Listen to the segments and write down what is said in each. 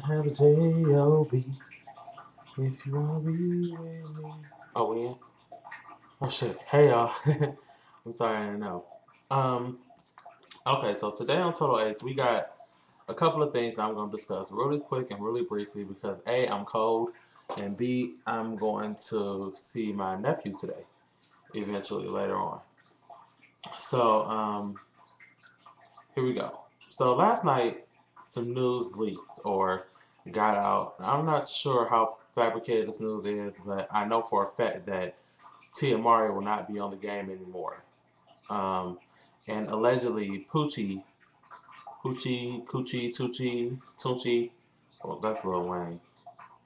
Have a J-O-B if you wanna be with me. Oh, we in? Oh shit. Hey y'all. I'm sorry, I didn't know. Um, okay, so today on Total Ace, we got a couple of things I'm gonna discuss really quick and really briefly because A, I'm cold, and B, I'm going to see my nephew today, eventually later on. So, here we go. So last night, some news leaked or got out. I'm not sure how fabricated this news is, but I know for a fact that Tia Mari will not be on the game anymore. Um, and allegedly, Coochi, Toochi. Well, that's Lil Wayne.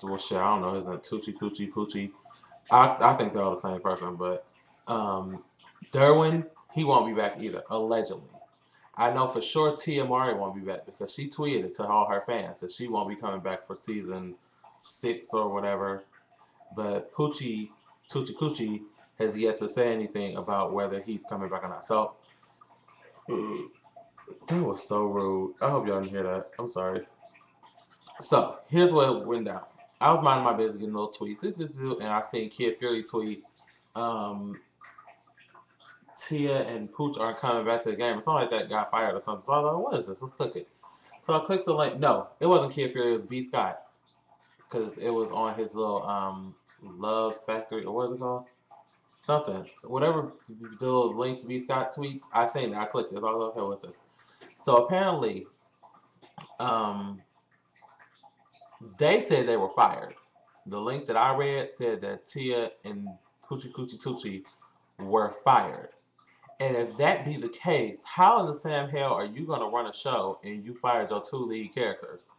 Well, shit, I don't know. His name Toochi, Coochie, Poochi. I think they're all the same person, but um, Derwin, he won't be back either, allegedly. I know for sure Tia Mari won't be back because she tweeted to all her fans that she won't be coming back for season 6 or whatever. But Tucci Coochie, has yet to say anything about whether he's coming back or not. So that was so rude. I hope y'all didn't hear that. I'm sorry. So here's what went down. I was minding my business, getting a little tweet, and I seen Kid Fury tweet, um, Tia and Pooch aren't coming back to the game. Or something like that got fired or something. So I was like, what is this? Let's click it. So I clicked the link. No, it wasn't Kid Fury. It was B Scott because it was on his little Love Factory or what is it called? Something. Whatever the little links B Scott tweets. I seen it. I clicked it. I was like, okay, what's this? So apparently, um, they said they were fired. The link that I read said that Tia and Poochie Coochie Toochie were fired. And if that be the case, how in the Sam hell are you gonna run a show and you fired your two lead characters?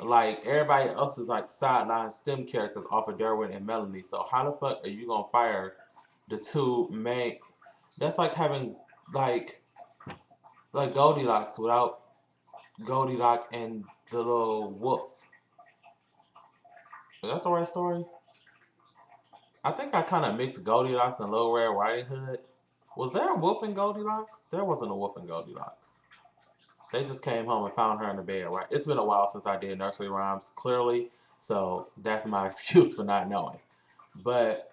Like everybody else is like sideline STEM characters off of Derwin and Melanie. So how the fuck are you gonna fire the two main? That's like having like like Goldilocks without Goldilocks and the little wolf. Is that the right story? I think I kind of mixed Goldilocks and Little Red Riding Hood. Was there a wolf in Goldilocks? There wasn't a wolf in Goldilocks. They just came home and found her in the bed, right? It's been a while since I did nursery rhymes, clearly, so that's my excuse for not knowing. But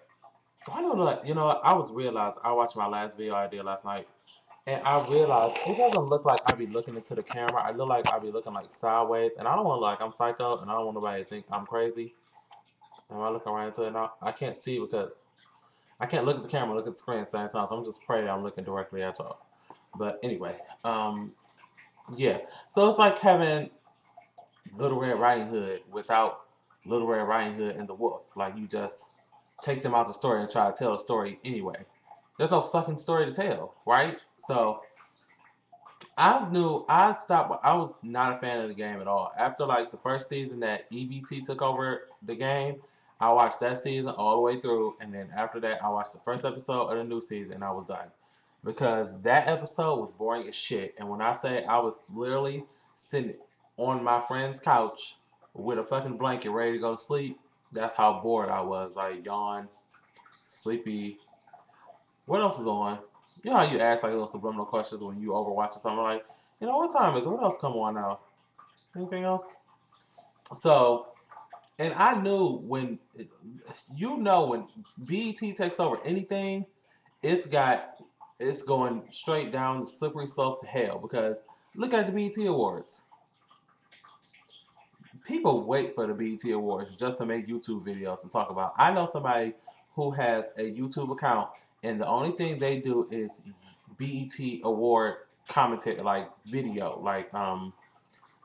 I don't know, you know, I was realized I watched my last video I did last night, and I realized it doesn't look like I be looking into the camera. I look like I be looking like sideways, and I don't want to like I'm psycho, and I don't want nobody to think I'm crazy. Am I looking right into it now? I can't see because I can't look at the camera, look at the screen at the same time. So I'm just praying I'm looking directly at y'all. But anyway, yeah. So it's like having Little Red Riding Hood without Little Red Riding Hood and the wolf. Like you just take them out the story and try to tell a story anyway. There's no fucking story to tell, right? So I knew I stopped. I was not a fan of the game at all. After like the first season that EBT took over the game, I watched that season all the way through, and then after that, I watched the first episode of the new season, and I was done because that episode was boring as shit. And when I say I was literally sitting on my friend's couch with a fucking blanket ready to go to sleep, that's how bored I was. Like yawn, sleepy. What else is on? You know how you ask like little subliminal questions when you overwatch or something like, you know, what time is it? What else come on now? Anything else? So, and I knew when, you know, when BET takes over anything, it's got, it's going straight down the slippery slope to hell because look at the BET Awards. People wait for the BET Awards just to make YouTube videos to talk about. I know somebody who has a YouTube account, and the only thing they do is BET Award commentary, like video, like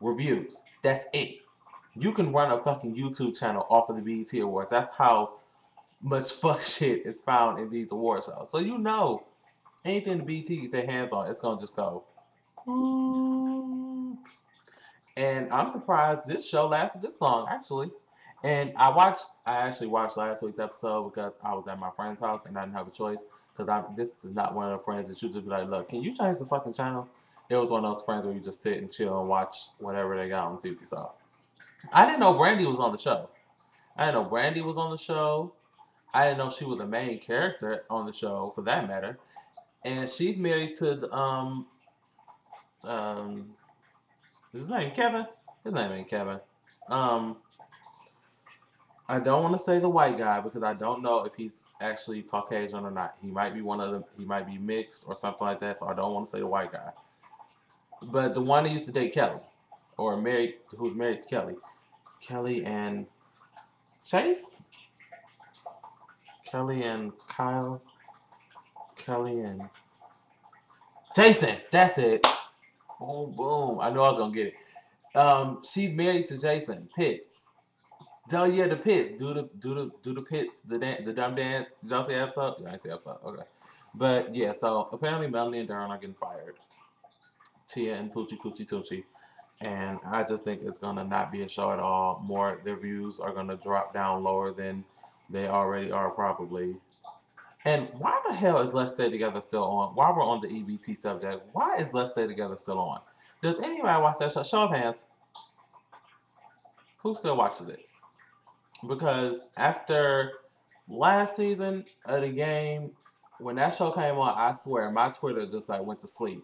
reviews. That's it. You can run a fucking YouTube channel off of the BET Awards. That's how much fuck shit is found in these award shows. So you know, anything the BET gets their hands on, it's gonna just go. "Hmm." And I'm surprised this show lasted this long, actually. And I actually watched last week's episode because I was at my friend's house and I didn't have a choice. Because this is not one of the friends that you just be like, look, can you change the fucking channel? It was one of those friends where you just sit and chill and watch whatever they got on TV. So I didn't know Brandy was on the show. I didn't know Brandy was on the show. I didn't know she was the main character on the show, for that matter. And she's married to the um is his name Kevin? His name ain't Kevin. Um, I don't want to say the white guy because I don't know if he's actually Caucasian or not. He might be one of them. He might be mixed or something like that. So I don't want to say the white guy. But the one that used to date Kelly, or married, who's married to Kelly, Kelly and Chase, Kelly and Kyle, Kelly and Jason. That's it. Boom, boom. I know I was gonna get it. She's married to Jason Pitts. Oh yeah, the Pitts. Do the Pitts the dumb dance. Did y'all see the episode? Yeah, I see the episode. Okay, but yeah. So apparently Melanie and Darren are getting fired. Tia and Poochie Coochie Toochie. And I just think it's gonna not be a show at all. More their views are gonna drop down lower than they already are probably. And why the hell is Let's Stay Together still on? While we're on the EBT subject, why is Let's Stay Together still on? Does anybody watch that show? Show of hands. Who still watches it? Because after last season of the game, when that show came on, I swear my Twitter just like went to sleep.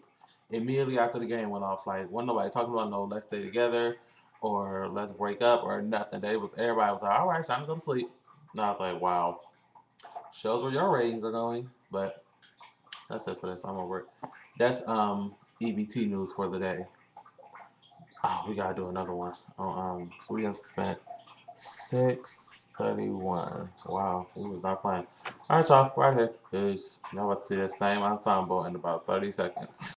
Immediately after the game went off, like wasn't nobody talking about no let's stay together or let's break up or nothing. They was everybody was like, all right, it's time to go to sleep. And I was like, wow, shows where your ratings are going. But that's it for this. I'm over it. That's EBT news for the day. Oh, we gotta do another one. Oh, so we just spent 6:31. Wow, we was not playing. All right, y'all, right here. Peace. Y'all about to see the same ensemble in about 30 seconds.